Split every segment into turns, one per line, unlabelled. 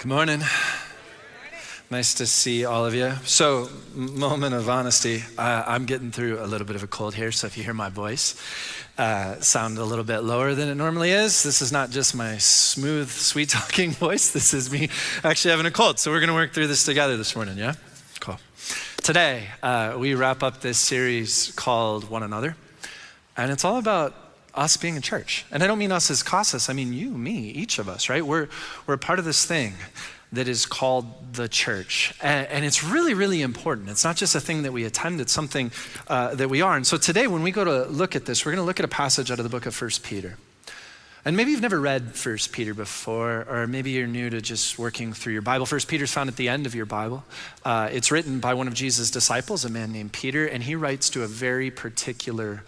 Good morning. Nice to see all of you. So, moment of honesty, I'm getting through a little bit of a cold here, so if you hear my voice sound a little bit lower than it normally is, this is not just my smooth, sweet-talking voice. This is me actually having a cold. So we're going to work through this together this morning, yeah? Cool. Today, we wrap up this series called One Another, and it's all about us being a church. And I don't mean us as Casas, I mean you, me, each of us, right? We're a part of this thing that is called the church. And it's really, really important. It's not just a thing that we attend, it's something that we are. And so today when we go to look at this, we're gonna look at a passage out of the book of 1 Peter. And maybe you've never read 1 Peter before, or maybe you're new to just working through your Bible. 1 Peter's found at the end of your Bible. It's written by one of Jesus' disciples, a man named Peter, and he writes to a very particular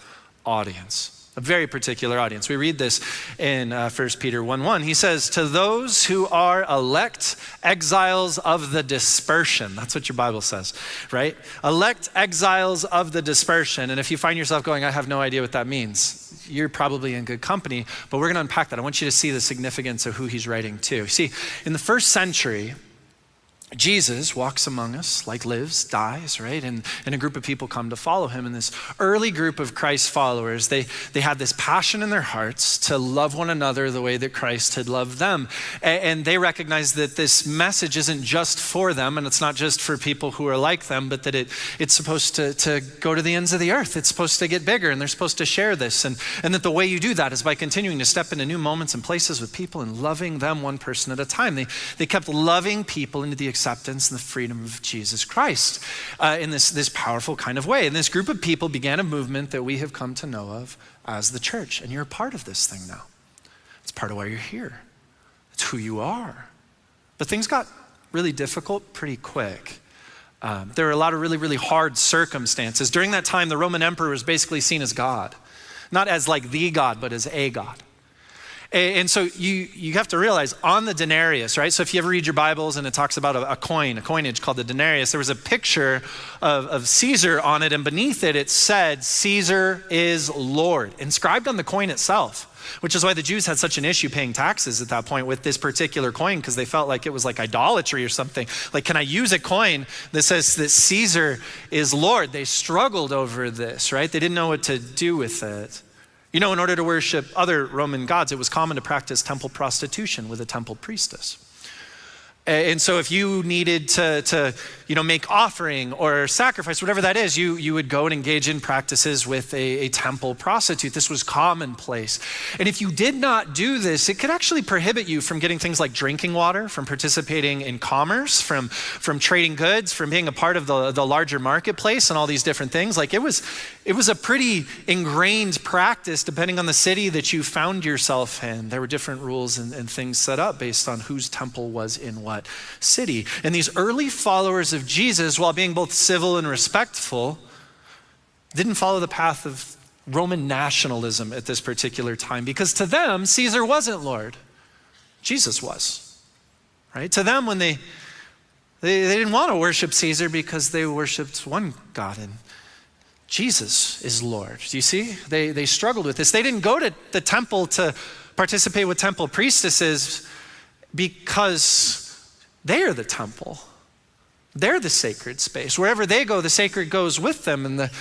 audience. A very particular audience. We read this in 1 Peter 1:1. He says, to those who are elect exiles of the dispersion. That's what your Bible says, right? Elect exiles of the dispersion. And if you find yourself going, I have no idea what that means, you're probably in good company, but we're gonna unpack that. I want you to see the significance of who he's writing to. See, in the first century, Jesus walks among us, like lives, dies, right? And a group of people come to follow him. And this early group of Christ followers, they had this passion in their hearts to love one another the way that Christ had loved them. And they recognize that this message isn't just for them, and it's not just for people who are like them, but that it's supposed to go to the ends of the earth. It's supposed to get bigger, and they're supposed to share this. And that the way you do that is by continuing to step into new moments and places with people and loving them one person at a time. They kept loving people into the acceptance and the freedom of Jesus Christ in this powerful kind of way. And this group of people began a movement that we have come to know of as the church. And you're a part of this thing now. It's part of why you're here. It's who you are. But things got really difficult pretty quick. There were a lot of really, really hard circumstances. During that time, the Roman emperor was basically seen as God. Not as like the God, but as a God. And so you have to realize on the denarius, right? So if you ever read your Bibles and it talks about a coinage called the denarius, there was a picture of Caesar on it, and beneath it, it said, Caesar is Lord, inscribed on the coin itself, which is why the Jews had such an issue paying taxes at that point with this particular coin, because they felt like it was like idolatry or something. Like, can I use a coin that says that Caesar is Lord? They struggled over this, right? They didn't know what to do with it. You know, in order to worship other Roman gods, it was common to practice temple prostitution with a temple priestess. And so if you needed to make offering or sacrifice, whatever that is, you would go and engage in practices with a temple prostitute. This was commonplace. And if you did not do this, it could actually prohibit you from getting things like drinking water, from participating in commerce, from trading goods, from being a part of the larger marketplace and all these different things. Like it was a pretty ingrained practice depending on the city that you found yourself in. There were different rules and things set up based on whose temple was in what city. And these early followers of Jesus, while being both civil and respectful, didn't follow the path of Roman nationalism at this particular time, because to them, Caesar wasn't Lord. Jesus was, right? To them, when they didn't want to worship Caesar because they worshiped one God, and Jesus is Lord. Do you see? They struggled with this. They didn't go to the temple to participate with temple priestesses because they are the temple. They're the sacred space. Wherever they go, the sacred goes with them, and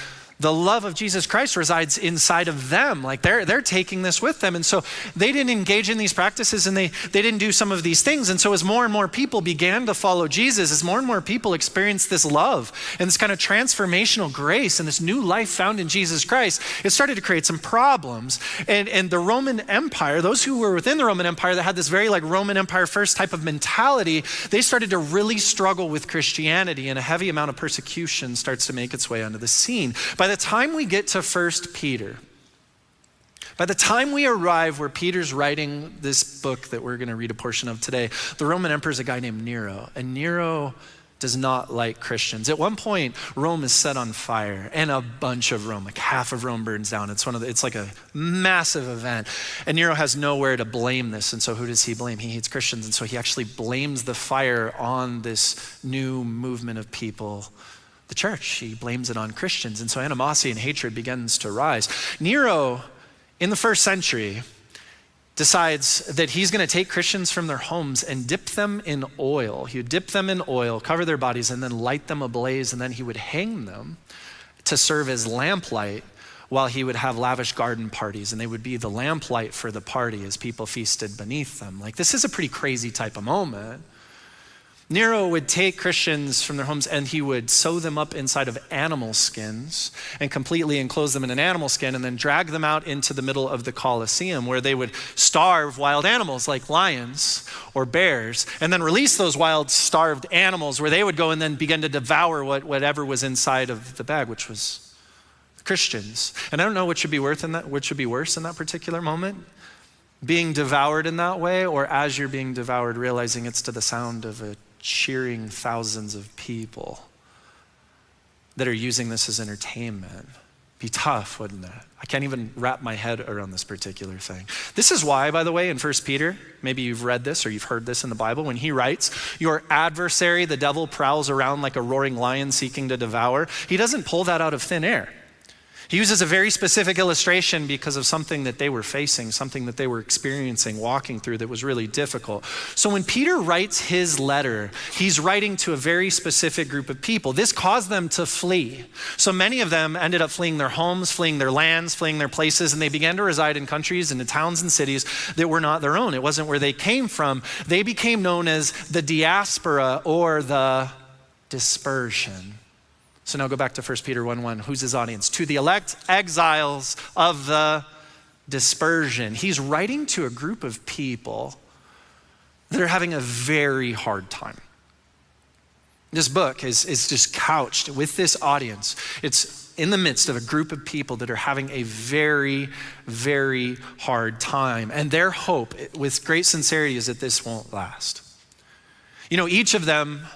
the love of Jesus Christ resides inside of them. Like they're taking this with them. And so they didn't engage in these practices, and they didn't do some of these things. And so as more and more people began to follow Jesus, as more and more people experienced this love and this kind of transformational grace and this new life found in Jesus Christ, it started to create some problems. And the Roman Empire, those who were within the Roman Empire that had this very like Roman Empire first type of mentality, they started to really struggle with Christianity, and a heavy amount of persecution starts to make its way onto the scene. By the time we get to 1 Peter, by the time we arrive where Peter's writing this book that we're going to read a portion of today, the Roman emperor is a guy named Nero, and Nero does not like Christians. At one point, Rome is set on fire, and a bunch of Rome, like half of Rome burns down. It's like a massive event, and Nero has nowhere to blame this. And so who does he blame? He hates Christians, and so he actually blames the fire on this new movement of people, the church. He blames it on Christians. And so animosity and hatred begins to rise. Nero, in the first century, decides that he's going to take Christians from their homes and dip them in oil. He would dip them in oil, cover their bodies, and then light them ablaze, and then he would hang them to serve as lamplight while he would have lavish garden parties, and they would be the lamplight for the party as people feasted beneath them. Like, this is a pretty crazy type of moment. Nero would take Christians from their homes and he would sew them up inside of animal skins and completely enclose them in an animal skin and then drag them out into the middle of the Colosseum where they would starve wild animals like lions or bears and then release those wild starved animals where they would go and then begin to devour whatever was inside of the bag, which was Christians. And I don't know what should be worse in that particular moment. Being devoured in that way, or as you're being devoured, realizing it's to the sound of a cheering thousands of people that are using this as entertainment. Be tough, wouldn't it? I can't even wrap my head around this particular thing. This is why, by the way, in 1 Peter, maybe you've read this or you've heard this in the Bible, when he writes, your adversary, the devil, prowls around like a roaring lion seeking to devour. He doesn't pull that out of thin air. He uses a very specific illustration because of something that they were facing, something that they were experiencing, walking through that was really difficult. So when Peter writes his letter, he's writing to a very specific group of people. This caused them to flee. So many of them ended up fleeing their homes, fleeing their lands, fleeing their places, and they began to reside in countries and in towns and cities that were not their own. It wasn't where they came from. They became known as the diaspora or the dispersion. So now go back to 1 Peter 1:1. Who's his audience? To the elect exiles of the dispersion. He's writing to a group of people that are having a very hard time. This book is just couched with this audience. It's in the midst of a group of people that are having a very, very hard time. And their hope, with great sincerity, is that this won't last. You know, each of them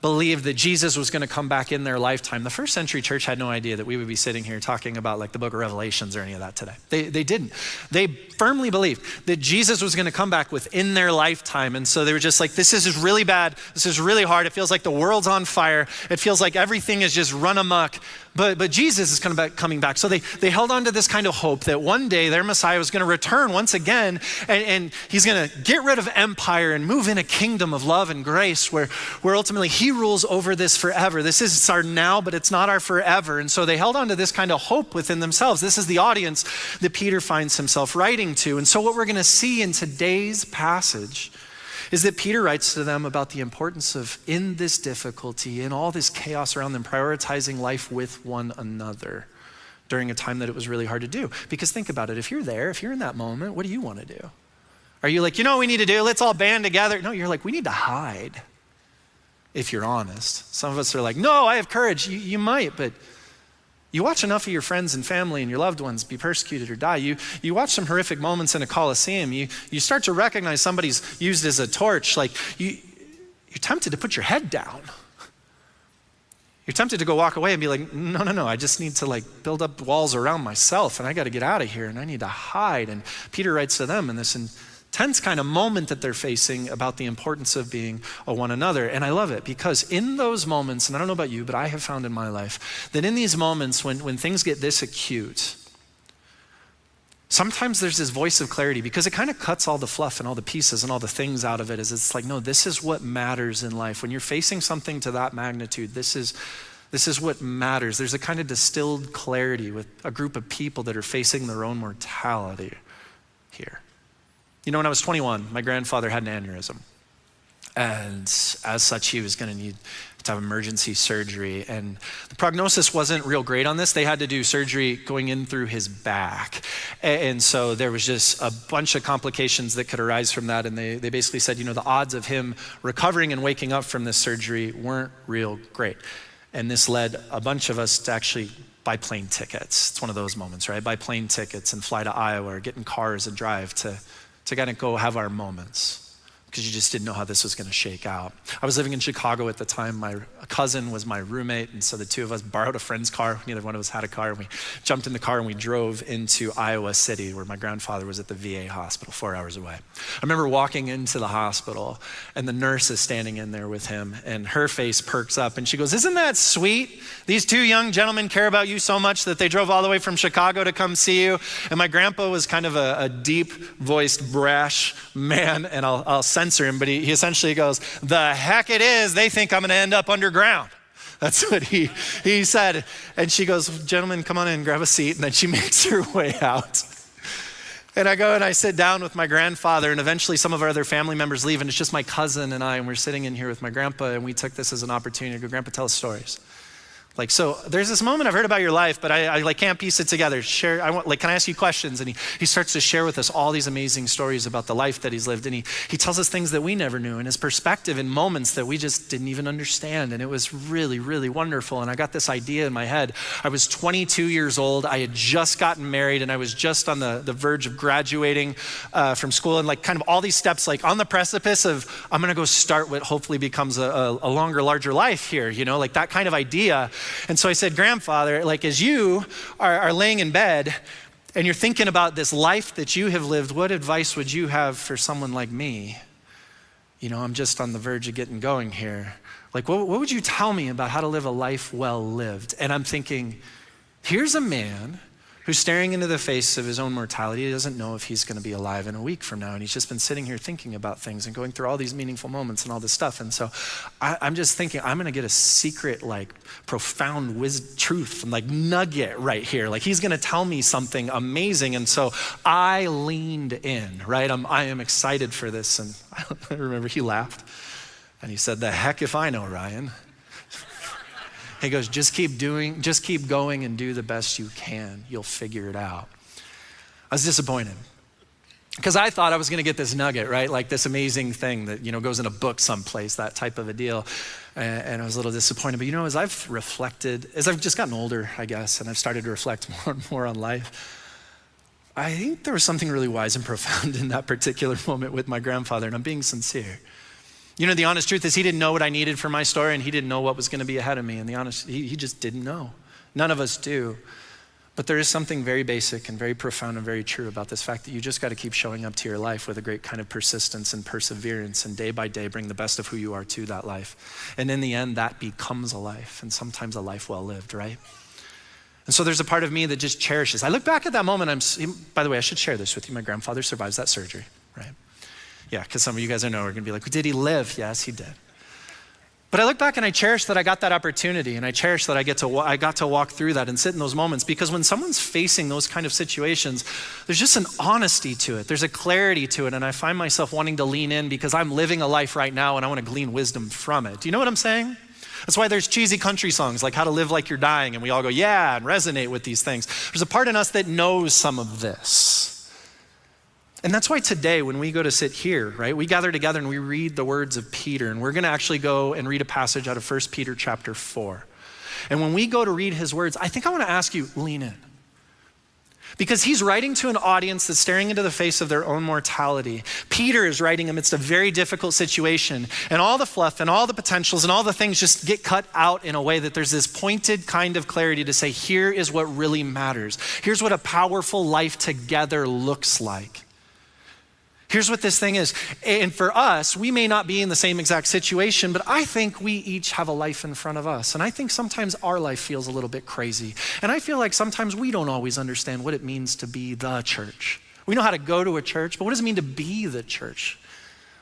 believed that Jesus was going to come back in their lifetime. The first century church had no idea that we would be sitting here talking about like the book of Revelations or any of that today. They didn't. They firmly believed that Jesus was going to come back within their lifetime. And so they were just like, this is really bad. This is really hard. It feels like the world's on fire. It feels like everything is just run amok. But Jesus is coming back. So they held on to this kind of hope that one day their Messiah was going to return once again, and he's going to get rid of empire and move in a kingdom of love and grace where ultimately he rules over this forever. This is our now, but it's not our forever. And so they held on to this kind of hope within themselves. This is the audience that Peter finds himself writing to. And so what we're going to see in today's passage is that Peter writes to them about the importance of, in this difficulty, in all this chaos around them, prioritizing life with one another during a time that it was really hard to do. Because think about it, if you're there, if you're in that moment, what do you want to do? Are you like, you know what we need to do? Let's all band together. No, you're like, we need to hide, if you're honest. Some of us are like, no, I have courage. You might, but you watch enough of your friends and family and your loved ones be persecuted or die. You watch some horrific moments in a Colosseum. You start to recognize somebody's used as a torch. Like you're tempted to put your head down. You're tempted to go walk away and be like, no, I just need to like build up walls around myself and I got to get out of here and I need to hide. And Peter writes to them in this intense kind of moment that they're facing about the importance of being a one another. And I love it because in those moments, and I don't know about you, but I have found in my life that in these moments when things get this acute, sometimes there's this voice of clarity because it kind of cuts all the fluff and all the pieces and all the things out of it. As it's like, no, this is what matters in life. When you're facing something to that magnitude, this is what matters. There's a kind of distilled clarity with a group of people that are facing their own mortality here. You know, when I was 21, my grandfather had an aneurysm. And as such, he was going to need to have emergency surgery. And the prognosis wasn't real great on this. They had to do surgery going in through his back. And so there was just a bunch of complications that could arise from that. And they basically said, you know, the odds of him recovering and waking up from this surgery weren't real great. And this led a bunch of us to actually buy plane tickets. It's one of those moments, right? Buy plane tickets and fly to Iowa or get in cars and drive to kind of go have our moments. because you just didn't know how this was going to shake out. I was living in Chicago at the time. My cousin was my roommate, and so the two of us borrowed a friend's car. Neither one of us had a car, and we jumped in the car and we drove into Iowa City, where my grandfather was at the VA hospital 4 hours away. I remember walking into the hospital, and the nurse is standing in there with him, and her face perks up, and she goes, "Isn't that sweet? These two young gentlemen care about you so much that they drove all the way from Chicago to come see you." And my grandpa was kind of a deep-voiced, brash man, and I'll censor him, but he essentially goes, "The heck it is, they think I'm gonna end up underground." That's what he said. And she goes, "Gentlemen, come on in, grab a seat." And then she makes her way out. And I go and I sit down with my grandfather, and eventually some of our other family members leave, and it's just my cousin and I, and we're sitting in here with my grandpa, and we took this as an opportunity to go, "Grandpa, tell us stories." Like, so there's this moment I've heard about your life, but I like can't piece it together. Can I ask you questions? And he starts to share with us all these amazing stories about the life that he's lived. And he tells us things that we never knew, and his perspective in moments that we just didn't even understand. And it was really, really wonderful. And I got this idea in my head. I was 22 years old. I had just gotten married, and I was just on the verge of graduating from school, and like kind of all these steps, like on the precipice of, I'm gonna go start what hopefully becomes a longer, larger life here, like that kind of idea. And so I said, "Grandfather, like as you are laying in bed and you're thinking about this life that you have lived, what advice would you have for someone like me? I'm just on the verge of getting going here. Like what would you tell me about how to live a life well lived?" And I'm thinking, here's a man who's staring into the face of his own mortality. He doesn't know if he's gonna be alive in a week from now. And he's just been sitting here thinking about things and going through all these meaningful moments and all this stuff. And so I'm just thinking, I'm gonna get a secret, like profound truth and like nugget right here. Like he's gonna tell me something amazing. And so I leaned in, right? I am excited for this. And I remember he laughed and he said, "The heck if I know, Ryan." He goes, just keep going and do the best you can. You'll figure it out. I was disappointed because I thought I was gonna get this nugget, right? Like this amazing thing that, goes in a book someplace, that type of a deal. And I was a little disappointed. But as I've reflected, as I've just gotten older, I guess, and I've started to reflect more and more on life, I think there was something really wise and profound in that particular moment with my grandfather, and I'm being sincere. The honest truth is he didn't know what I needed for my story, and he didn't know what was gonna be ahead of me. And he just didn't know. None of us do. But there is something very basic and very profound and very true about this fact that you just gotta keep showing up to your life with a great kind of persistence and perseverance, and day by day bring the best of who you are to that life. And in the end, that becomes a life, and sometimes a life well lived, right? And so there's a part of me that just cherishes. I look back at that moment, by the way, I should share this with you. My grandfather survives that surgery, right? Yeah, because some of you guys I know are gonna be like, "Did he live?" Yes, he did. But I look back and I cherish that I got that opportunity, and I cherish that I got to walk through that and sit in those moments, because when someone's facing those kind of situations, there's just an honesty to it. There's a clarity to it, and I find myself wanting to lean in because I'm living a life right now and I wanna glean wisdom from it. Do you know what I'm saying? That's why there's cheesy country songs like How to Live Like You're Dying, and we all go, yeah, and resonate with these things. There's a part in us that knows some of this. And that's why today, when we go to sit here, right, we gather together and we read the words of Peter, and we're gonna actually go and read a passage out of 1 Peter chapter 4. And when we go to read his words, I think I wanna ask you, lean in. Because he's writing to an audience that's staring into the face of their own mortality. Peter is writing amidst a very difficult situation, and all the fluff and all the potentials and all the things just get cut out in a way that there's this pointed kind of clarity to say, here is what really matters. Here's what a powerful life together looks like. Here's what this thing is. And for us, we may not be in the same exact situation, but I think we each have a life in front of us. And I think sometimes our life feels a little bit crazy. And I feel like sometimes we don't always understand what it means to be the church. We know how to go to a church, but what does it mean to be the church?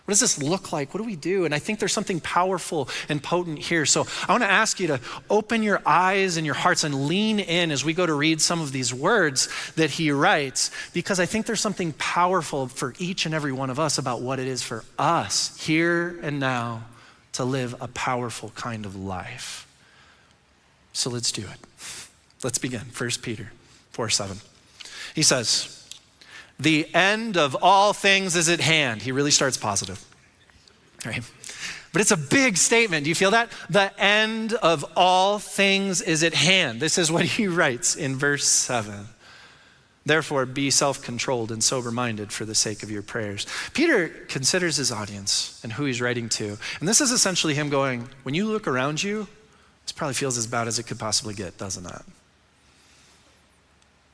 What does this look like? What do we do? And I think there's something powerful and potent here. So I want to ask you to open your eyes and your hearts and lean in as we go to read some of these words that he writes, because I think there's something powerful for each and every one of us about what it is for us here and now to live a powerful kind of life. So let's do it. Let's begin. 1 Peter 4:7. He says, "The end of all things is at hand." He really starts positive, right? But it's a big statement. Do you feel that? The end of all things is at hand. This is what he writes in verse 7. Therefore, be self-controlled and sober-minded for the sake of your prayers. Peter considers his audience and who he's writing to. And this is essentially him going, when you look around you, this probably feels as bad as it could possibly get, doesn't it?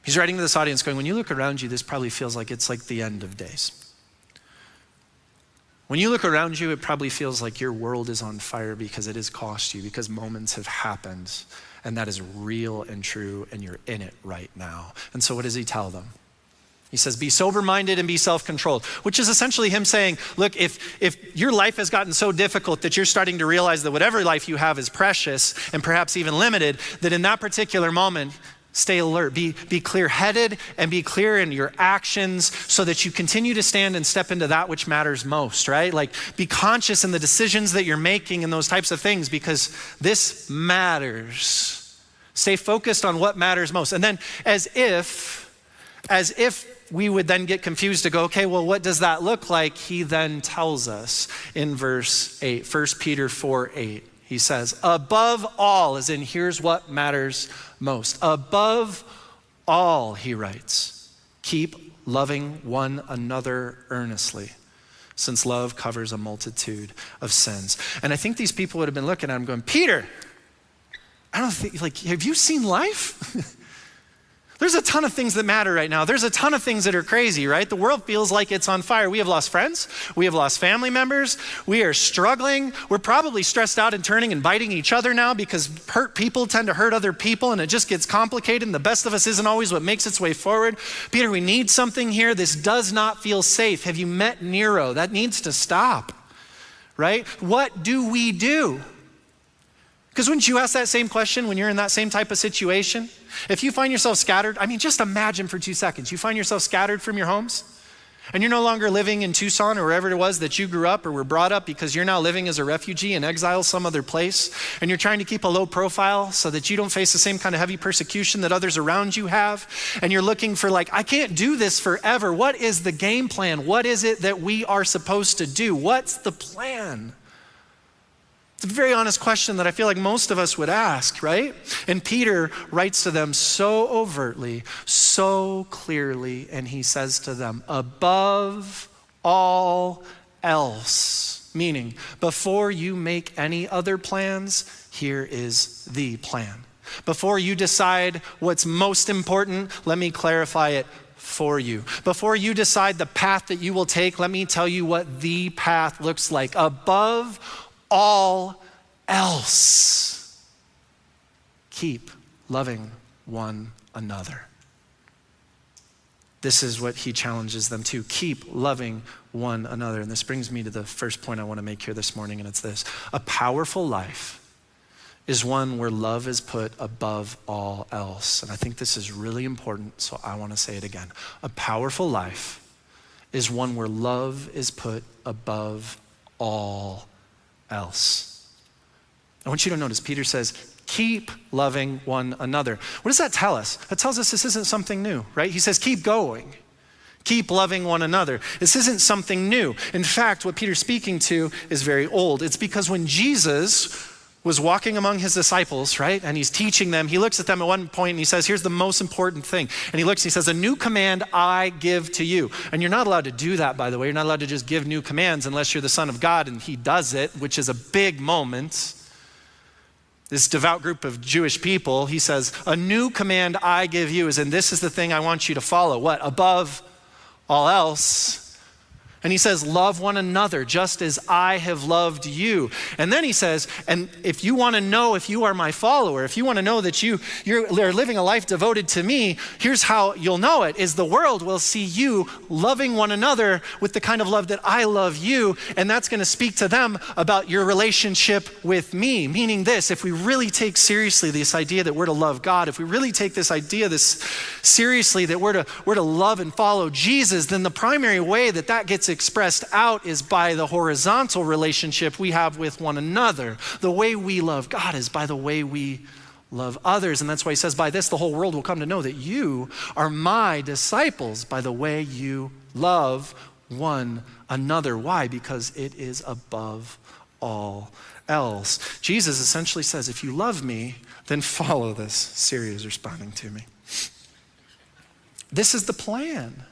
He's writing to this audience going, when you look around you, this probably feels like it's like the end of days. When you look around you, it probably feels like your world is on fire because it has cost you, because moments have happened. And that is real and true, and you're in it right now. And so what does he tell them? He says, be sober-minded and be self-controlled, which is essentially him saying, look, if your life has gotten so difficult that you're starting to realize that whatever life you have is precious and perhaps even limited, that in that particular moment, stay alert, be clear-headed and be clear in your actions so that you continue to stand and step into that which matters most, right? Like be conscious in the decisions that you're making and those types of things because this matters. Stay focused on what matters most. And then as if we would then get confused to go, okay, well, what does that look like? He then tells us in verse 8, 1 Peter 4:8. He says, above all, as in here's what matters most. Above all, he writes, keep loving one another earnestly, since love covers a multitude of sins. And I think these people would have been looking at him going, Peter, I don't think, like, have you seen life? There's a ton of things that matter right now. There's a ton of things that are crazy, right? The world feels like it's on fire. We have lost friends. We have lost family members. We are struggling. We're probably stressed out and turning and biting each other now because hurt people tend to hurt other people and it just gets complicated and the best of us isn't always what makes its way forward. Peter, we need something here. This does not feel safe. Have you met Nero? That needs to stop, right? What do we do? Because wouldn't you ask that same question when you're in that same type of situation? If you find yourself scattered, I mean, just imagine for 2 seconds, you find yourself scattered from your homes and you're no longer living in Tucson or wherever it was that you grew up or were brought up because you're now living as a refugee in exile some other place and you're trying to keep a low profile so that you don't face the same kind of heavy persecution that others around you have. And you're looking for like, I can't do this forever. What is the game plan? What is it that we are supposed to do? What's the plan? It's a very honest question that I feel like most of us would ask, right? And Peter writes to them so overtly, so clearly, and he says to them, above all else, meaning before you make any other plans, here is the plan. Before you decide what's most important, let me clarify it for you. Before you decide the path that you will take, let me tell you what the path looks like. Above all else, keep loving one another. This is what he challenges them to. Keep loving one another. And this brings me to the first point I want to make here this morning, and it's this. A powerful life is one where love is put above all else. And I think this is really important, so I want to say it again. A powerful life is one where love is put above all else. I want you to notice, Peter says, keep loving one another. What does that tell us? That tells us this isn't something new, right? He says, keep going. Keep loving one another. This isn't something new. In fact, what Peter's speaking to is very old. It's because when Jesus was walking among his disciples, right? And he's teaching them. He looks at them at one point and he says, here's the most important thing. And he looks, he says, a new command I give to you. And you're not allowed to do that, by the way. You're not allowed to just give new commands unless you're the Son of God and he does it, which is a big moment. This devout group of Jewish people, he says, a new command I give you is, and this is the thing I want you to follow. What? Above all else. And he says, love one another just as I have loved you. And then he says, and if you want to know if you are my follower, if you want to know that you're living a life devoted to me, here's how you'll know it, is the world will see you loving one another with the kind of love that I love you. And that's going to speak to them about your relationship with me. Meaning this, if we really take seriously this idea that we're to love God, if we really take this idea seriously that we're to love and follow Jesus, then the primary way that gets expressed out is by the horizontal relationship we have with one another. The way we love God is by the way we love others. And that's why he says, by this, the whole world will come to know that you are my disciples by the way you love one another. Why? Because it is above all else. Jesus essentially says, if you love me, then follow this. Siri is responding to me. This is the plan,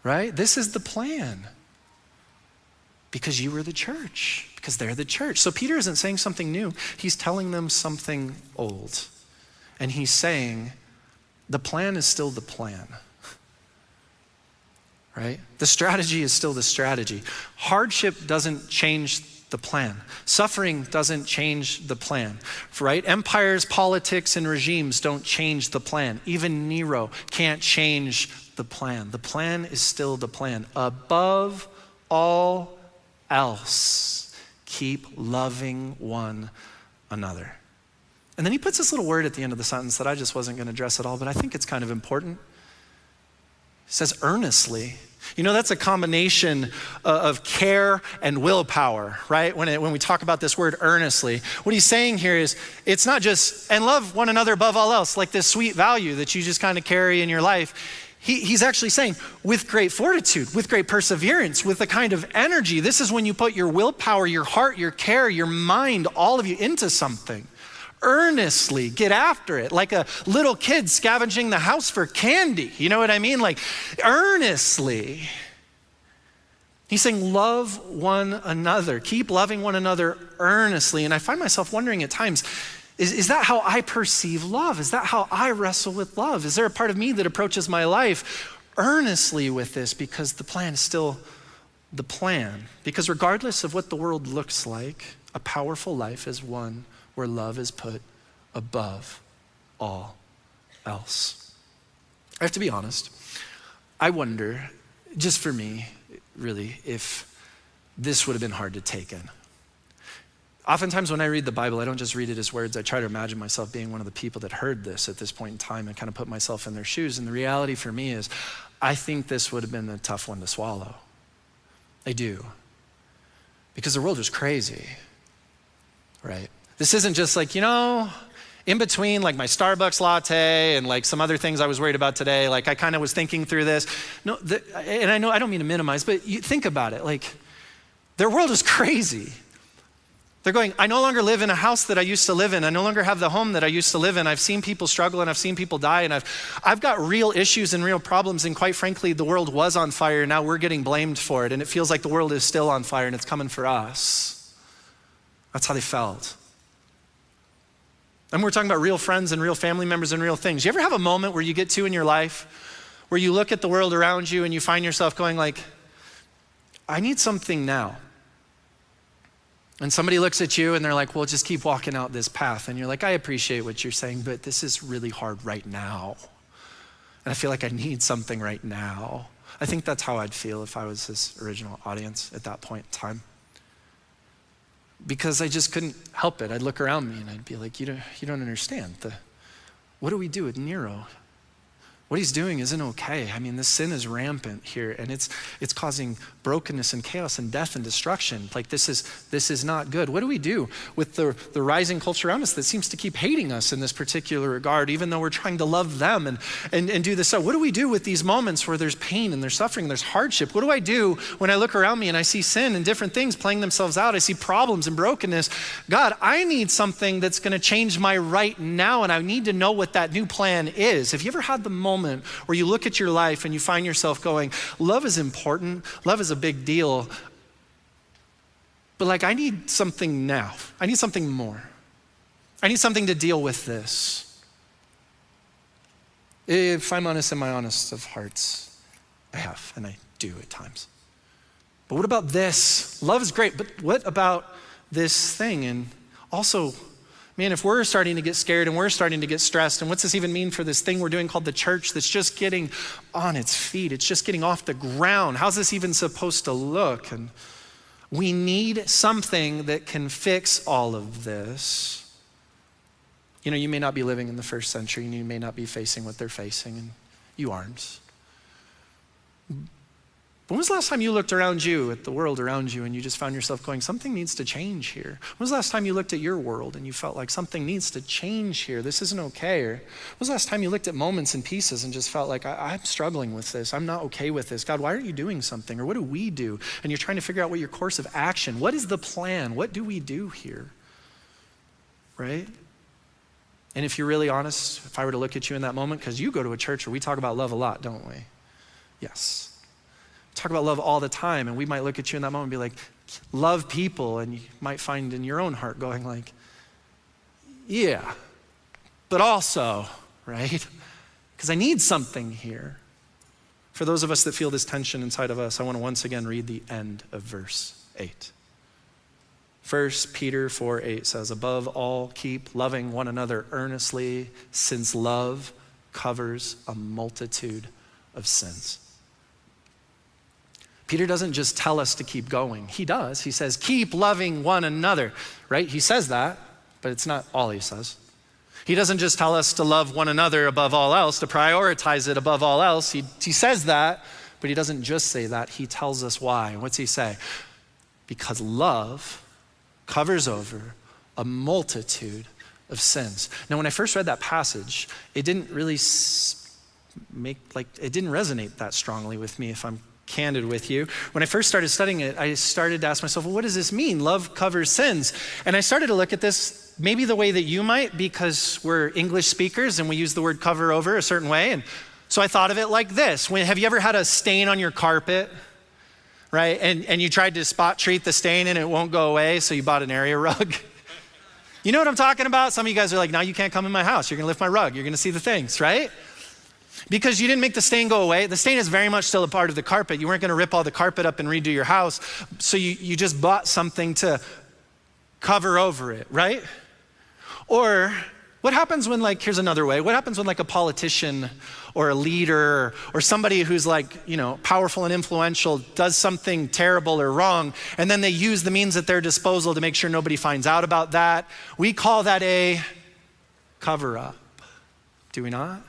right? This is the plan. Because you were the church, because they're the church. So Peter isn't saying something new. He's telling them something old. And he's saying, the plan is still the plan, right? The strategy is still the strategy. Hardship doesn't change the plan. Suffering doesn't change the plan, right? Empires, politics, and regimes don't change the plan. Even Nero can't change the plan. The plan is still the plan. Above all else, keep loving one another. And then he puts this little word at the end of the sentence that I just wasn't going to address at all, but I think it's kind of important. He says earnestly. You know, that's a combination of care and willpower, right? When we talk about this word earnestly, what he's saying here is it's not just, and love one another above all else, like this sweet value that you just kind of carry in your life. He's actually saying with great fortitude, with great perseverance, with the kind of energy. This is when you put your willpower, your heart, your care, your mind, all of you into something. Earnestly get after it, like a little kid scavenging the house for candy. You know what I mean? Like earnestly. He's saying love one another. Keep loving one another earnestly. And I find myself wondering at times, is that how I perceive love? Is that how I wrestle with love? Is there a part of me that approaches my life earnestly with this because the plan is still the plan? Because regardless of what the world looks like, a powerful life is one where love is put above all else. I have to be honest. I wonder, just for me, really, if this would have been hard to take in. Oftentimes when I read the Bible, I don't just read it as words. I try to imagine myself being one of the people that heard this at this point in time and kind of put myself in their shoes. And the reality for me is, I think this would have been a tough one to swallow. I do. Because the world was crazy, right? This isn't just like, in between like my Starbucks latte and like some other things I was worried about today, like I kind of was thinking through this. No, and I know I don't mean to minimize, but you think about it, like their world is crazy. They're going, I no longer live in a house that I used to live in. I no longer have the home that I used to live in. I've seen people struggle and I've seen people die, and I've got real issues and real problems, and quite frankly, the world was on fire and now we're getting blamed for it, and it feels like the world is still on fire and it's coming for us. That's how they felt. And we're talking about real friends and real family members and real things. You ever have a moment where you get to in your life where you look at the world around you and you find yourself going like, I need something now. And somebody looks at you and they're like, well, just keep walking out this path. And you're like, I appreciate what you're saying, but this is really hard right now. And I feel like I need something right now. I think that's how I'd feel if I was his original audience at that point in time. Because I just couldn't help it. I'd look around me and I'd be like, you don't understand. What do we do with Nero? What he's doing isn't okay. I mean, this sin is rampant here, and it's causing brokenness and chaos and death and destruction. Like this is not good. What do we do with the rising culture around us that seems to keep hating us in this particular regard, even though we're trying to love them and do this? So what do we do with these moments where there's pain and there's suffering, and there's hardship? What do I do when I look around me and I see sin and different things playing themselves out? I see problems and brokenness. God, I need something that's going to change my right now, and I need to know what that new plan is. Have you ever had the moment where you look at your life and you find yourself going, love is important, love is a big deal, but like I need something now. I need something more. I need something to deal with this. If I'm honest in my honest of hearts, I have, and I do at times. But what about this? Love is great, but what about this thing? And also, man, if we're starting to get scared and we're starting to get stressed, and what's this even mean for this thing we're doing called the church that's just getting on its feet? It's just getting off the ground. How's this even supposed to look? And we need something that can fix all of this. You may not be living in the first century, and you may not be facing what they're facing, and you aren't. But when was the last time you looked around you at the world around you and you just found yourself going, something needs to change here? When was the last time you looked at your world and you felt like something needs to change here? This isn't okay. Or when was the last time you looked at moments and pieces and just felt like, I'm struggling with this. I'm not okay with this. God, why aren't you doing something? Or what do we do? And you're trying to figure out what your course of action, what is the plan? What do we do here? Right? And if you're really honest, if I were to look at you in that moment, because you go to a church where we talk about love a lot, don't we? Yes. We talk about love all the time, and we might look at you in that moment and be like, love people, and you might find in your own heart going like, yeah, but also, right? Because I need something here. For those of us that feel this tension inside of us, I want to once again read the end of verse 8. 1 Peter 4:8 says, above all, keep loving one another earnestly, since love covers a multitude of sins. Peter doesn't just tell us to keep going. He does. He says, keep loving one another, right? He says that, but it's not all he says. He doesn't just tell us to love one another above all else, to prioritize it above all else. He says that, but he doesn't just say that. He tells us why. What's he say? Because love covers over a multitude of sins. Now, when I first read that passage, it didn't really it didn't resonate that strongly with me, if I'm candid with you. When I first started studying it, I started to ask myself, well, what does this mean? Love covers sins. And I started to look at this maybe the way that you might, because we're English speakers and we use the word cover over a certain way. And so I thought of it like this. Have you ever had a stain on your carpet? Right? And you tried to spot treat the stain and it won't go away, so you bought an area rug. You know what I'm talking about? Some of you guys are like, now you can't come in my house. You're gonna lift my rug. You're gonna see the things, right? Because you didn't make the stain go away. The stain is very much still a part of the carpet. You weren't gonna rip all the carpet up and redo your house. So you just bought something to cover over it, right? Or what happens when, here's another way. What happens when a politician or a leader or somebody who's powerful and influential does something terrible or wrong, and then they use the means at their disposal to make sure nobody finds out about that? We call that a cover up, do we not?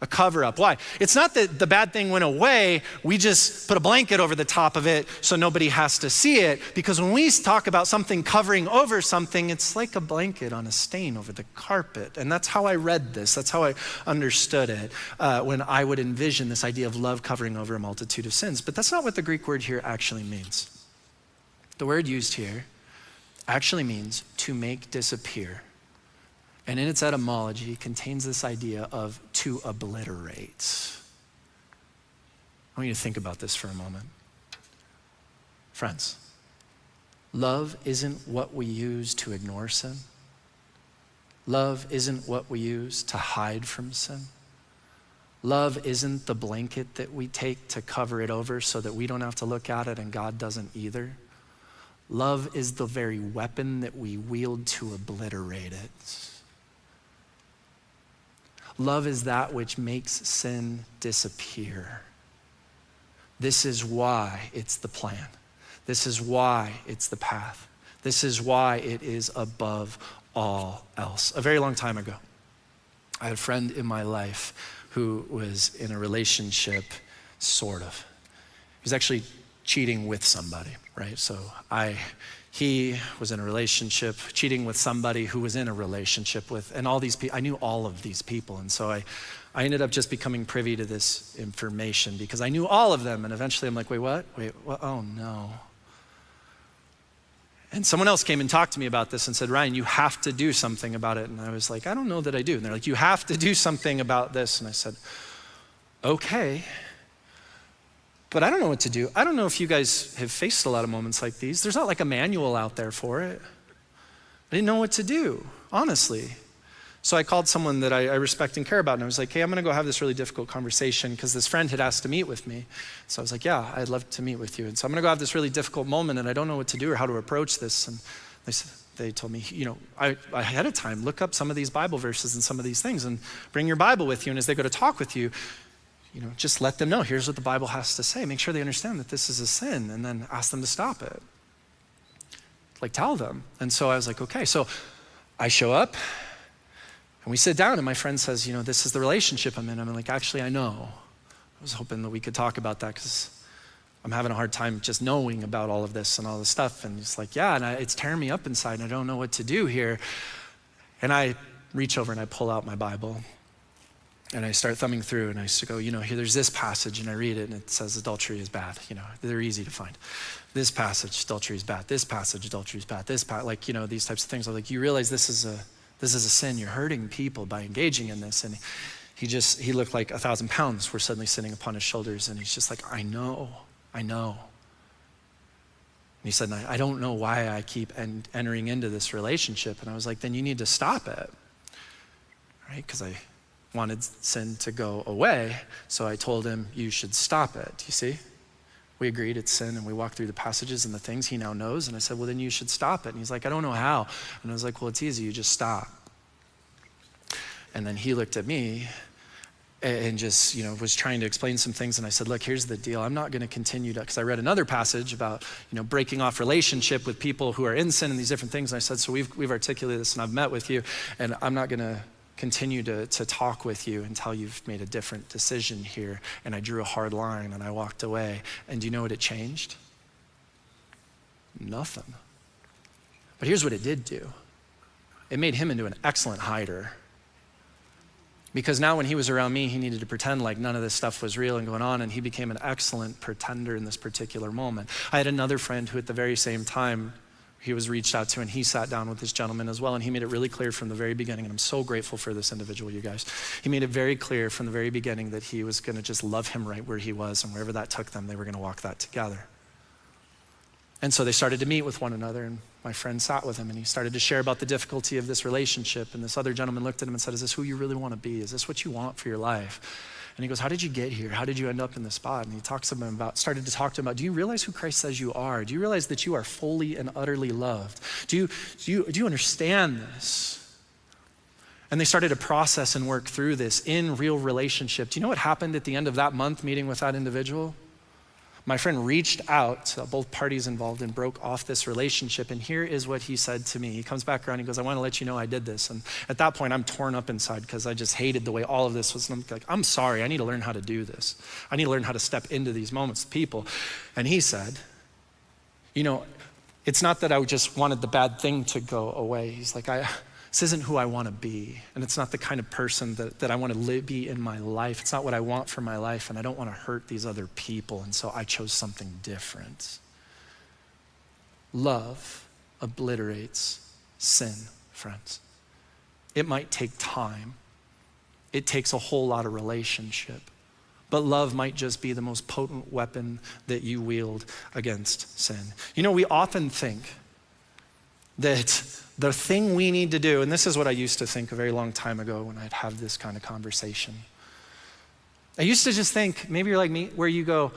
A cover up. Why? It's not that the bad thing went away, we just put a blanket over the top of it so nobody has to see it. Because when we talk about something covering over something, it's like a blanket on a stain over the carpet. And that's how I read this. That's how I understood it when I would envision this idea of love covering over a multitude of sins. But that's not what the Greek word here actually means. The word used here actually means to make disappear. And in its etymology, contains this idea of to obliterate. I want you to think about this for a moment. Friends, love isn't what we use to ignore sin. Love isn't what we use to hide from sin. Love isn't the blanket that we take to cover it over so that we don't have to look at it and God doesn't either. Love is the very weapon that we wield to obliterate it. Love is that which makes sin disappear. This is why it's the plan. This is why it's the path. This is why it is above all else. A very long time ago, I had a friend in my life who was in a relationship, sort of. He was actually cheating with somebody, right? So he was in a relationship, cheating with somebody who was in a relationship with, and all these people, I knew all of these people. And so I ended up just becoming privy to this information because I knew all of them. And eventually I'm like, wait, what? Oh no. And someone else came and talked to me about this and said, Ryan, you have to do something about it. And I was like, I don't know that I do. And they're like, you have to do something about this. And I said, okay. But I don't know what to do. I don't know if you guys have faced a lot of moments like these. There's not like a manual out there for it. I didn't know what to do, honestly. So I called someone that I respect and care about, and I was like, hey, I'm gonna go have this really difficult conversation because this friend had asked to meet with me. So I was like, yeah, I'd love to meet with you. And so I'm gonna go have this really difficult moment, and I don't know what to do or how to approach this. And they told me, I ahead of time, look up some of these Bible verses and some of these things and bring your Bible with you. And as they go to talk with you, just let them know, here's what the Bible has to say. Make sure they understand that this is a sin, and then ask them to stop it. Tell them. And so I was like, okay. So I show up, and we sit down, and my friend says, this is the relationship I'm in. I'm like, actually, I know. I was hoping that we could talk about that because I'm having a hard time just knowing about all of this and all this stuff. And he's like, yeah, and it's tearing me up inside, and I don't know what to do here. And I reach over and I pull out my Bible. And I start thumbing through, and I go, here, there's this passage, and I read it, and it says adultery is bad. They're easy to find. This passage, adultery is bad. This passage, adultery is bad. These types of things. I'm like, you realize this is This is a sin. You're hurting people by engaging in this. And he looked like 1,000 pounds were suddenly sitting upon his shoulders. And he's just like, I know. And he said, I don't know why I keep entering into this relationship. And I was like, then you need to stop it, right? Because I wanted sin to go away. So I told him, you should stop it. You see? We agreed it's sin, and we walked through the passages and the things he now knows. And I said, well, then you should stop it. And he's like, I don't know how. And I was like, well, it's easy. You just stop. And then he looked at me and just, was trying to explain some things. And I said, look, here's the deal. I'm not going to continue because I read another passage about, breaking off relationship with people who are in sin and these different things. And I said, so we've articulated this and I've met with you, and I'm not going to continue to talk with you until you've made a different decision here. And I drew a hard line and I walked away. And do you know what it changed? Nothing. But here's what it did do. It made him into an excellent hider. Because now when he was around me, he needed to pretend like none of this stuff was real and going on, and he became an excellent pretender in this particular moment. I had another friend who at the very same time he was reached out to, and he sat down with this gentleman as well, and he made it really clear from the very beginning, and I'm so grateful for this individual, you guys. He made it very clear from the very beginning that he was gonna just love him right where he was, and wherever that took them, they were gonna walk that together. And so they started to meet with one another, and my friend sat with him, and he started to share about the difficulty of this relationship, and this other gentleman looked at him and said, is this who you really wanna be? Is this what you want for your life? And he goes, how did you get here? How did you end up in this spot? And he started to talk to him about, do you realize who Christ says you are? Do you realize that you are fully and utterly loved? Do you understand this? And they started to process and work through this in real relationship. Do you know what happened at the end of that month meeting with that individual? My friend reached out to both parties involved and broke off this relationship. And here is what he said to me. He comes back around, he goes, I want to let you know I did this. And at that point, I'm torn up inside because I just hated the way all of this was. And I'm like, I'm sorry, I need to learn how to do this. I need to learn how to step into these moments with people. And he said, it's not that I just wanted the bad thing to go away. He's like, this isn't who I want to be. And it's not the kind of person that I want to be in my life. It's not what I want for my life. And I don't want to hurt these other people. And so I chose something different. Love obliterates sin, friends. It might take time. It takes a whole lot of relationship. But love might just be the most potent weapon that you wield against sin. We often think that the thing we need to do, and this is what I used to think a very long time ago when I'd have this kind of conversation. I used to just think, maybe you're like me, where you go,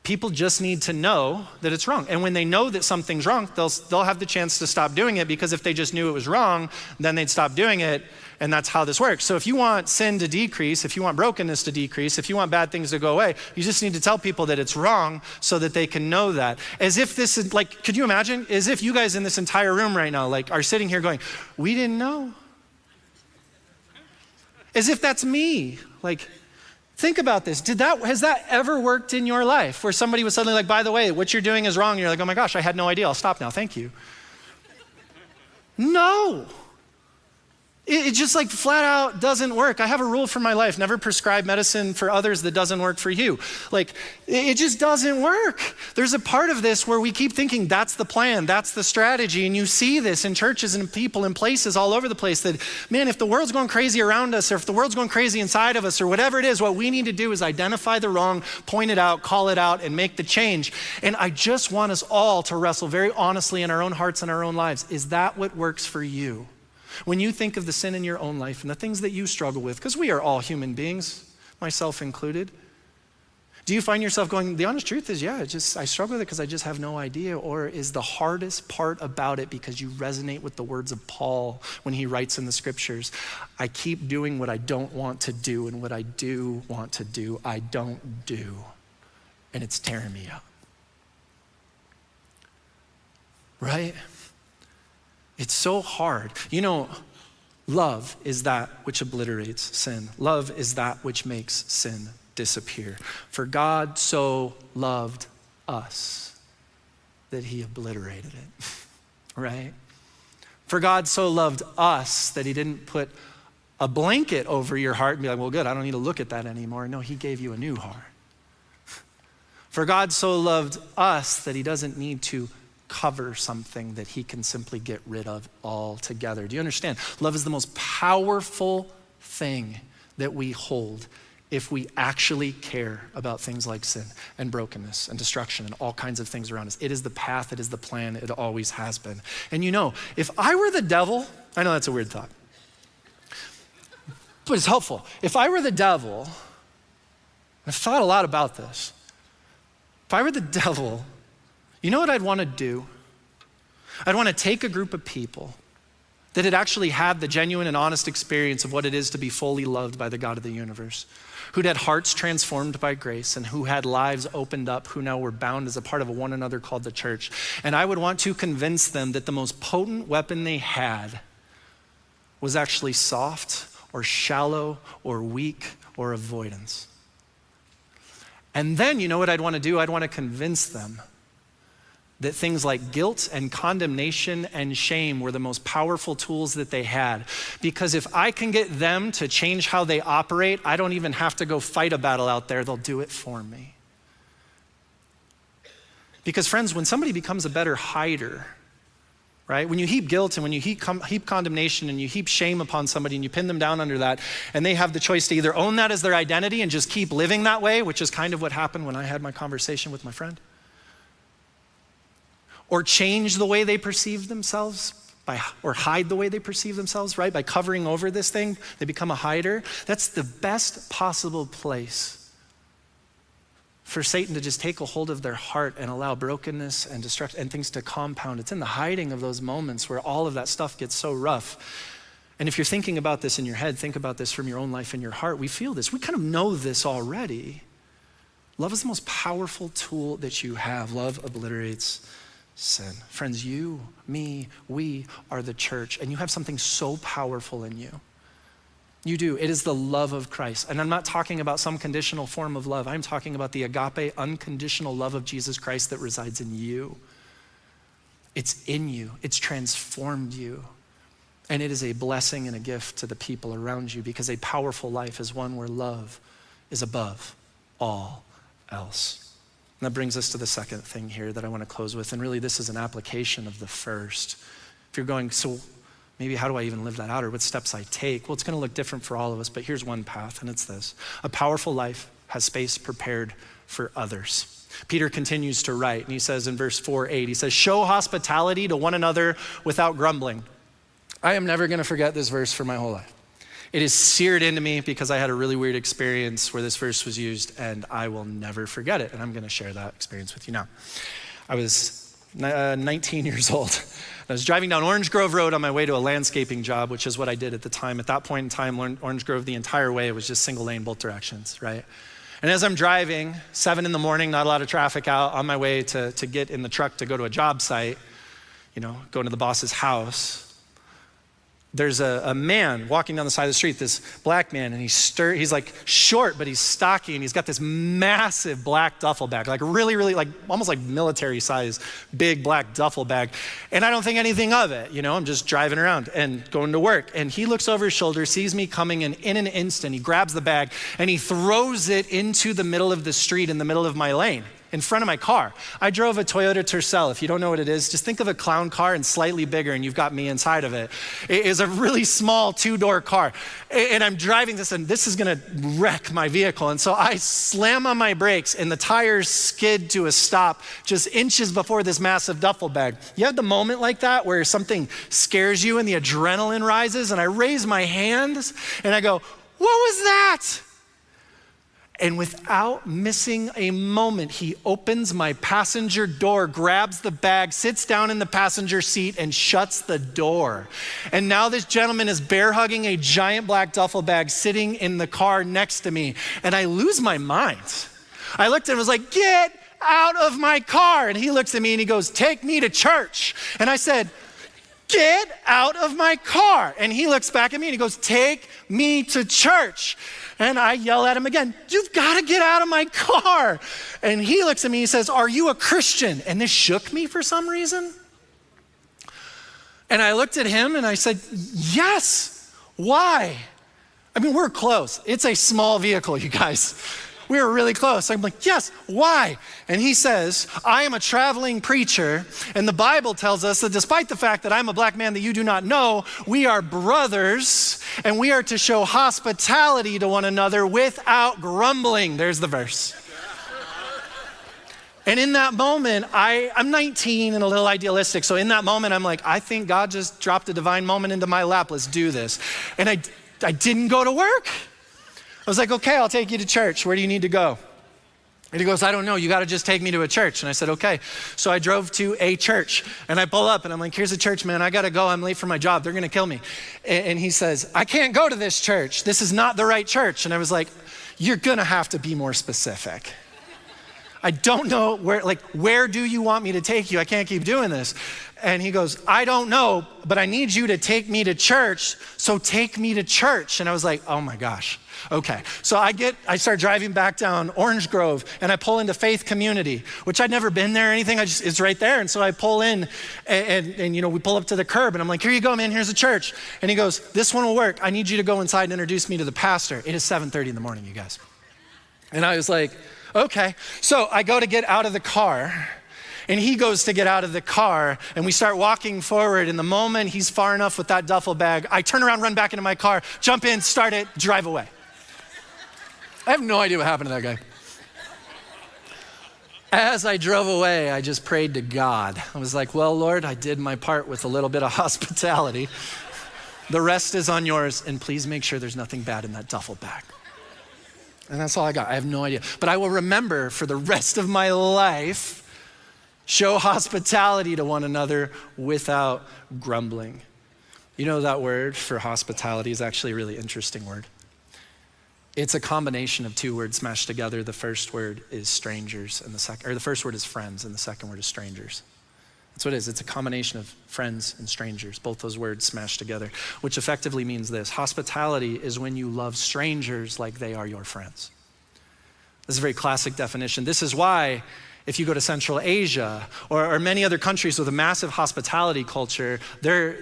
people just need to know that it's wrong. And when they know that something's wrong, they'll have the chance to stop doing it, because if they just knew it was wrong, then they'd stop doing it. And that's how this works. So if you want sin to decrease, if you want brokenness to decrease, if you want bad things to go away, you just need to tell people that it's wrong so that they can know that. As if this is like, could you imagine? As if you guys in this entire room right now, are sitting here going, we didn't know. As if that's me. Think about this. Has that ever worked in your life where somebody was suddenly like, by the way, what you're doing is wrong. And you're like, oh my gosh, I had no idea. I'll stop now. Thank you. No. It just flat out doesn't work. I have a rule for my life: never prescribe medicine for others that doesn't work for you. It just doesn't work. There's a part of this where we keep thinking that's the plan, that's the strategy. And you see this in churches and people and places all over the place that, man, if the world's going crazy around us, or if the world's going crazy inside of us, or whatever it is, what we need to do is identify the wrong, point it out, call it out, and make the change. And I just want us all to wrestle very honestly in our own hearts and our own lives. Is that what works for you? When you think of the sin in your own life and the things that you struggle with, because we are all human beings, myself included, do you find yourself going, the honest truth is, I struggle with it because I just have no idea? Or is the hardest part about it because you resonate with the words of Paul when he writes in the scriptures, I keep doing what I don't want to do, and what I do want to do, I don't do, and it's tearing me up. Right? It's so hard. Love is that which obliterates sin. Love is that which makes sin disappear. For God so loved us that he obliterated it, right? For God so loved us that he didn't put a blanket over your heart and be like, well, good, I don't need to look at that anymore. No, he gave you a new heart. For God so loved us that he doesn't need to cover something that he can simply get rid of altogether. Do you understand? Love is the most powerful thing that we hold if we actually care about things like sin and brokenness and destruction and all kinds of things around us. It is the path, it is the plan, it always has been. And you know, if I were the devil, I know that's a weird thought, but it's helpful. If I were the devil, I've thought a lot about this. If I were the devil, you know what I'd want to do? I'd want to take a group of people that had actually had the genuine and honest experience of what it is to be fully loved by the God of the universe, who'd had hearts transformed by grace and who had lives opened up, who now were bound as a part of a one another called the church. And I would want to convince them that the most potent weapon they had was actually soft or shallow or weak or avoidance. And then you know what I'd want to do? I'd want to convince them that things like guilt and condemnation and shame were the most powerful tools that they had. Because if I can get them to change how they operate, I don't even have to go fight a battle out there. They'll do it for me. Because friends, when somebody becomes a better hider, right? When you heap guilt and when you heap condemnation and you heap shame upon somebody and you pin them down under that, and they have the choice to either own that as their identity and just keep living that way, which is kind of what happened when I had my conversation with my friend, or change the way they perceive themselves or hide the way they perceive themselves, right? By covering over this thing, they become a hider. That's the best possible place for Satan to just take a hold of their heart and allow brokenness and destruction and things to compound. It's in the hiding of those moments where all of that stuff gets so rough. And if you're thinking about this in your head, think about this from your own life and your heart. We feel this. We kind of know this already. Love is the most powerful tool that you have. Love obliterates sin. Friends, you, me, we are the church, and you have something so powerful in you. You do. It is the love of Christ. And I'm not talking about some conditional form of love. I'm talking about the agape, unconditional love of Jesus Christ that resides in you. It's in you. It's transformed you. And it is a blessing and a gift to the people around you, because a powerful life is one where love is above all else. And that brings us to the second thing here that I want to close with. And really, this is an application of the first. If you're going, so maybe how do I even live that out, or what steps I take? Well, it's going to look different for all of us, but here's one path, and it's this. A powerful life has space prepared for others. Peter continues to write, and he says in verse 4:8, he says, show hospitality to one another without grumbling. I am never going to forget this verse for my whole life. It is seared into me because I had a really weird experience where this verse was used, and I will never forget it. And I'm going to share that experience with you now. I was 19 years old. I was driving down Orange Grove Road on my way to a landscaping job, which is what I did at the time. At that point in time, Orange Grove, the entire way, it was just single lane, both directions, right? And as I'm driving, 7 a.m, not a lot of traffic out, on my way to get in the truck to go to a job site, going to the boss's house, there's a man walking down the side of the street, this black man, and he's like short, but he's stocky, and he's got this massive black duffel bag, like really, really, like almost like military size, big black duffel bag. And I don't think anything of it, I'm just driving around and going to work. And he looks over his shoulder, sees me coming, and in an instant, he grabs the bag and he throws it into the middle of the street in the middle of my lane, in front of my car. I drove a Toyota Tercel. If you don't know what it is, just think of a clown car and slightly bigger, and you've got me inside of it. It is a really small 2-door car. And I'm driving this, and this is gonna wreck my vehicle. And so I slam on my brakes, and the tires skid to a stop just inches before this massive duffel bag. You have the moment like that where something scares you and the adrenaline rises, and I raise my hands and I go, what was that? And without missing a moment, he opens my passenger door, grabs the bag, sits down in the passenger seat, and shuts the door. And now this gentleman is bear hugging a giant black duffel bag sitting in the car next to me. And I lose my mind. I looked at him and was like, get out of my car. And he looks at me and he goes, take me to church. And I said, get out of my car. And he looks back at me and he goes, take me to church. And I yell at him again, you've got to get out of my car. And he looks at me and he says, are you a Christian? And this shook me for some reason. And I looked at him and I said, yes, why? I mean, we're close. It's a small vehicle, you guys. We were really close. I'm like, yes, why? And he says, I am a traveling preacher, and the Bible tells us that despite the fact that I'm a black man that you do not know, we are brothers, and we are to show hospitality to one another without grumbling. There's the verse. And in that moment, I'm 19 and a little idealistic. So in that moment, I'm like, I think God just dropped a divine moment into my lap. Let's do this. And I didn't go to work. I was like, okay, I'll take you to church. Where do you need to go? And he goes, I don't know. You got to just take me to a church. And I said, okay. So I drove to a church and I pull up and I'm like, here's a church, man. I got to go. I'm late for my job. They're going to kill me. And he says, I can't go to this church. This is not the right church. And I was like, you're going to have to be more specific. I don't know where do you want me to take you? I can't keep doing this. And he goes, I don't know, but I need you to take me to church. So take me to church. And I was like, oh my gosh. Okay. So I start driving back down Orange Grove and I pull into Faith Community, which I'd never been there or anything. It's right there. And so I pull in and we pull up to the curb and I'm like, here you go, man. Here's a church. And he goes, this one will work. I need you to go inside and introduce me to the pastor. It is 7:30 in the morning, you guys. And I was like, okay. So I go to get out of the car and he goes to get out of the car and we start walking forward. And the moment he's far enough with that duffel bag, I turn around, run back into my car, jump in, start it, drive away. I have no idea what happened to that guy. As I drove away, I just prayed to God. I was like, well, Lord, I did my part with a little bit of hospitality. The rest is on yours. And please make sure there's nothing bad in that duffel bag. And that's all I got. I have no idea. But I will remember for the rest of my life, show hospitality to one another without grumbling. You know, that word for hospitality is actually a really interesting word. It's a combination of two words smashed together. The first word is strangers, and the first word is friends, and the second word is strangers. That's what it is. It's a combination of friends and strangers, both those words smashed together, which effectively means this. Hospitality is when you love strangers like they are your friends. This is a very classic definition. This is why if you go to Central Asia or many other countries with a massive hospitality culture,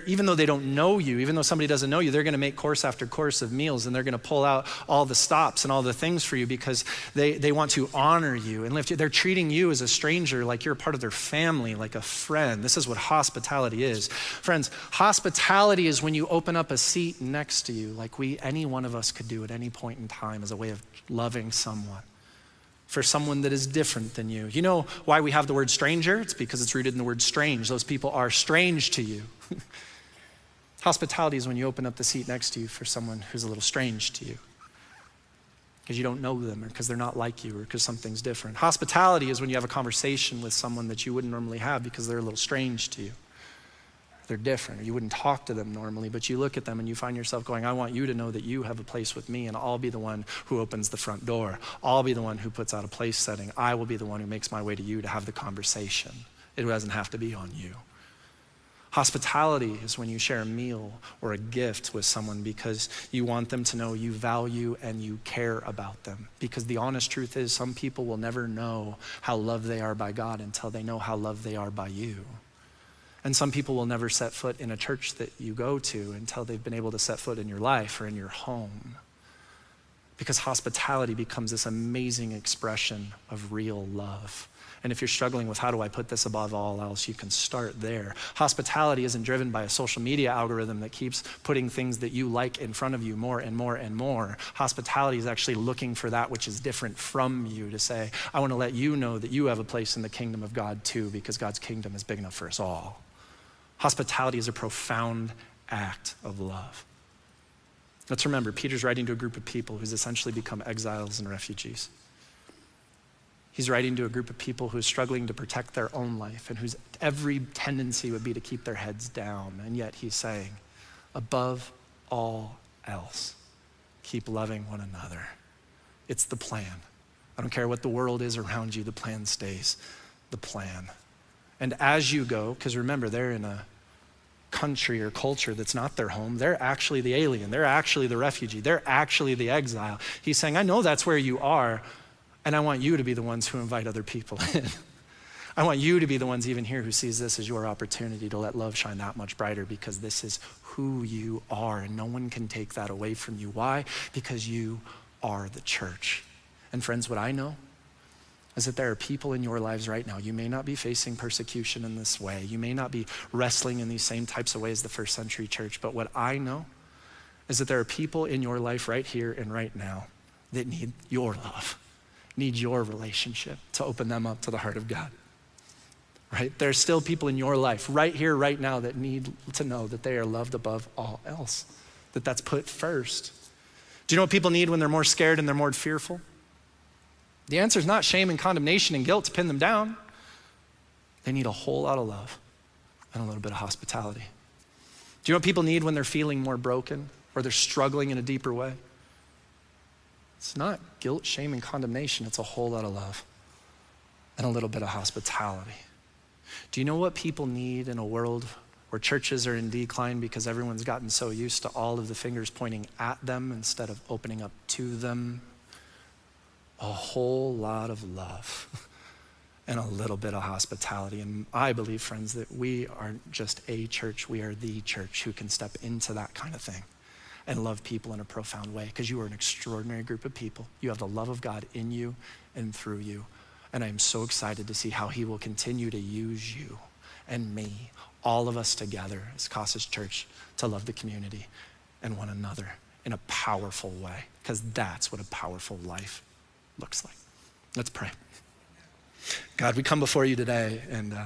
even though they don't know you, even though somebody doesn't know you, they're gonna make course after course of meals and they're gonna pull out all the stops and all the things for you because they want to honor you and lift you. They're treating you as a stranger like you're a part of their family, like a friend. This is what hospitality is. Friends, hospitality is when you open up a seat next to you like any one of us could do at any point in time as a way of loving someone. For someone that is different than you. You know why we have the word stranger? It's because it's rooted in the word strange. Those people are strange to you. Hospitality is when you open up the seat next to you for someone who's a little strange to you. Because you don't know them or because they're not like you or because something's different. Hospitality is when you have a conversation with someone that you wouldn't normally have because they're a little strange to you. They're different, or you wouldn't talk to them normally, but you look at them and you find yourself going, I want you to know that you have a place with me and I'll be the one who opens the front door. I'll be the one who puts out a place setting. I will be the one who makes my way to you to have the conversation. It doesn't have to be on you. Hospitality is when you share a meal or a gift with someone because you want them to know you value and you care about them. Because the honest truth is some people will never know how loved they are by God until they know how loved they are by you. And some people will never set foot in a church that you go to until they've been able to set foot in your life or in your home. Because hospitality becomes this amazing expression of real love. And if you're struggling with how do I put this above all else, you can start there. Hospitality isn't driven by a social media algorithm that keeps putting things that you like in front of you more and more and more. Hospitality is actually looking for that which is different from you to say, I want to let you know that you have a place in the kingdom of God too, because God's kingdom is big enough for us all. Hospitality is a profound act of love. Let's remember, Peter's writing to a group of people who's essentially become exiles and refugees. He's writing to a group of people who are struggling to protect their own life and whose every tendency would be to keep their heads down. And yet he's saying, above all else, keep loving one another. It's the plan. I don't care what the world is around you, the plan stays the plan. And as you go, because remember, they're in a country or culture that's not their home. They're actually the alien. They're actually the refugee. They're actually the exile. He's saying, I know that's where you are, and I want you to be the ones who invite other people in. I want you to be the ones even here who sees this as your opportunity to let love shine that much brighter because this is who you are, and no one can take that away from you. Why? Because you are the church. And friends, what I know is that there are people in your lives right now. You may not be facing persecution in this way. You may not be wrestling in these same types of ways the first century church. But what I know is that there are people in your life right here and right now that need your love, need your relationship to open them up to the heart of God. Right? There are still people in your life right here, right now that need to know that they are loved above all else, that that's put first. Do you know what people need when they're more scared and they're more fearful? The answer is not shame and condemnation and guilt to pin them down. They need a whole lot of love and a little bit of hospitality. Do you know what people need when they're feeling more broken or they're struggling in a deeper way? It's not guilt, shame, and condemnation. It's a whole lot of love and a little bit of hospitality. Do you know what people need in a world where churches are in decline because everyone's gotten so used to all of the fingers pointing at them instead of opening up to them? A whole lot of love and a little bit of hospitality. And I believe, friends, that we aren't just a church, we are the church who can step into that kind of thing and love people in a profound way, because you are an extraordinary group of people. You have the love of God in you and through you. And I'm so excited to see how he will continue to use you and me, all of us together as Casas Church, to love the community and one another in a powerful way, because that's what a powerful life looks like. Let's pray. God, we come before you today, and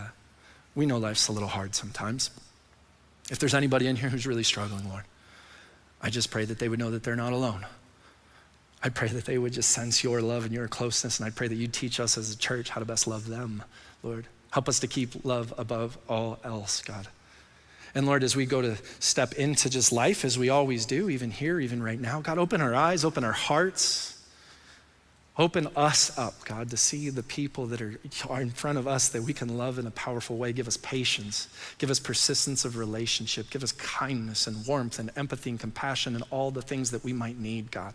we know life's a little hard sometimes. If there's anybody in here who's really struggling, Lord, I just pray that they would know that they're not alone. I pray that they would just sense your love and your closeness, and I pray that you teach us as a church how to best love them, Lord. Help us to keep love above all else, God. And Lord, as we go to step into just life, as we always do, even here, even right now, God, open our eyes, open our hearts. Open us up, God, to see the people that are in front of us that we can love in a powerful way. Give us patience. Give us persistence of relationship. Give us kindness and warmth and empathy and compassion and all the things that we might need, God,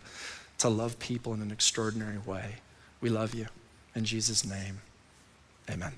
to love people in an extraordinary way. We love you. In Jesus' name, amen.